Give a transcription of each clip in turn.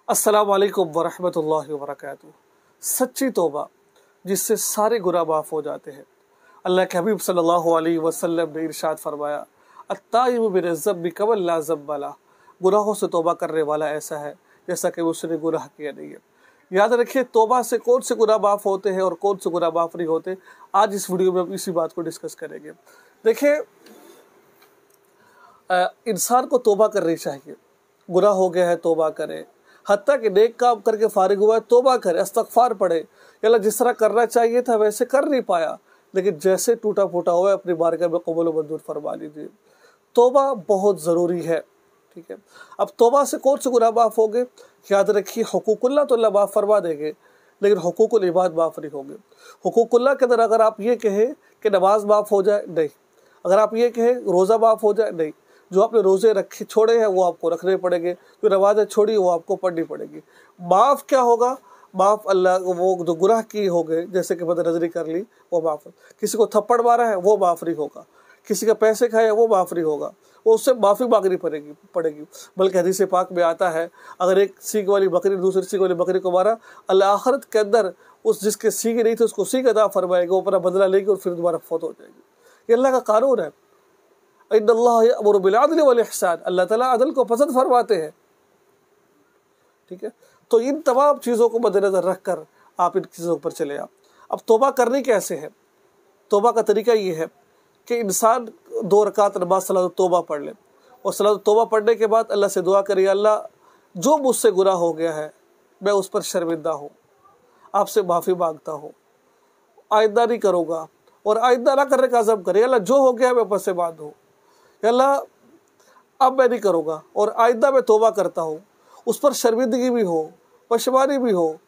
अस्सलाम वालेकुम वरहमतुल्लाहि वबरकातुहू। सच्ची तौबा जिससे सारे गुनाह माफ़ हो जाते हैं। अल्लाह के हबीब सल्लल्लाहु अलैहि वसल्लम ने इरशाद फरमाया, अत्ताइबु मिन ज़म्बि कमन ला ज़म्ब लह। गुनाहों से तौबा करने वाला ऐसा है जैसा कि उसने गुनाह किया नहीं है। याद रखिए, तौबा से कौन से गुनाह माफ़ होते हैं और कौन से गुनाह माफ़ नहीं होते। आज इस वीडियो में हम इसी बात को डिस्कस करेंगे। देखिए, इंसान को तौबा करनी चाहिए। गुनाह हो गया है तौबा करे, हत्ता कि नेक काम करके फारिग हुआ है तौबा करे, इस्तग़फ़ार पढ़े। अल्लाह जिस तरह करना चाहिए था वैसे कर नहीं पाया, लेकिन जैसे टूटा फूटा हुआ है अपनी बारगाह में कबूल व मंजूर फरमा लीजिए। तौबा बहुत ज़रूरी है, ठीक है। अब तौबा से कौन से गुनाह माफ़ होंगे? याद रखिए, हुकूकुल्लाह तो अल्लाह माफ़ फरमा देंगे, लेकिन हुकूकुल इबाद माफ़ नहीं होंगे। हुकूकुल्लाह के अंदर अगर आप ये कहें कि नमाज माफ़ हो जाए, नहीं। अगर आप ये कहें रोज़ा माफ़ हो जाए, नहीं। जो आपने रोज़े रखे छोड़े हैं वो आपको रखने पड़ेंगे, जो नमाज़ें छोड़ी वो आपको पढ़नी पड़ेगी। माफ़ क्या होगा? माफ़ अल्लाह वो जो गुनाह किए होंगे, जैसे कि बदनज़री कर ली वो माफ़। किसी को थप्पड़ मारा है वो माफ़ नहीं होगा, किसी का पैसे खाए वो माफ़ नहीं होगा, वो उससे माफ़ी मांगनी पड़ेगी। बल्कि हदीस पाक में आता है, अगर एक सींग वाली बकरी दूसरी सींग वाली बकरी को मारा, अल्लाह आखिरत के अंदर उस जिसके सींग नहीं थी उसको सींग अता फरमाएगा, वो अपना बदला लेगी और फिर दोबारा फौत हो जाएगी। ये अल्लाह का कानून है। इन्नल्लाह यअमुरु बिल अदलि वल इहसान, अल्लाह ताला अदल को पसंद फरमाते हैं, ठीक है। तो इन तमाम चीज़ों को मद्देनज़र रख कर आप इन चीज़ों पर चले आप। अब तौबा करनी कैसे है? तौबा का तरीका ये है कि इंसान 2 रकात नमाज सलात तौबा पढ़ ले, और सलात तौबा पढ़ने के बाद अल्लाह से दुआ करे, अल्लाह जो मुझसे गुनाह हो गया है मैं उस पर शर्मिंदा हूँ, आपसे माफ़ी मांगता हूँ, आइंदा नहीं करूँगा, और आइंदा ना करने का अज़म करे। अल्लाह जो हो गया मैं ऊपर से बात हूँ, अल्लाह अब मैं नहीं करूँगा और आइंदा मैं तौबा करता हूँ। उस पर शर्मिंदगी भी हो, पशेमानी भी हो,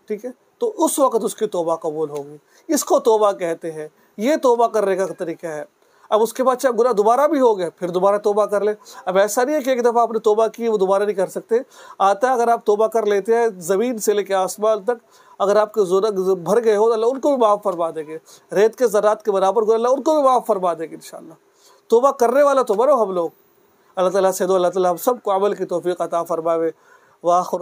ठीक है, तो उस वक़्त उसकी तौबा कबूल होगी। इसको तौबा कहते हैं। ये तौबा करने का तरीका है। अब उसके बाद चाहे गुनाह दोबारा भी हो गया फिर दोबारा तौबा कर ले। अब ऐसा नहीं है कि एक दफ़ा आपने तौबा की वो दोबारा नहीं कर सकते। आता है, अगर आप तौबा कर लेते हैं ज़मीन से लेकर आसमान तक, अगर आपके ज़ुर्ग भर गए हो अल्लाह उनको भी माफ़ फरमा देंगे। रेत के ज़रात के बराबर गुनाह अल्लाह उनको भी माफ़ फरमा देंगे इंशाअल्लाह। तौबा करने वाला तो बनो हम लोग। अल्लाह ताला से दो, अल्लाह ताला हम सबको अमल की तौफीक अता फरमावे। वाखिर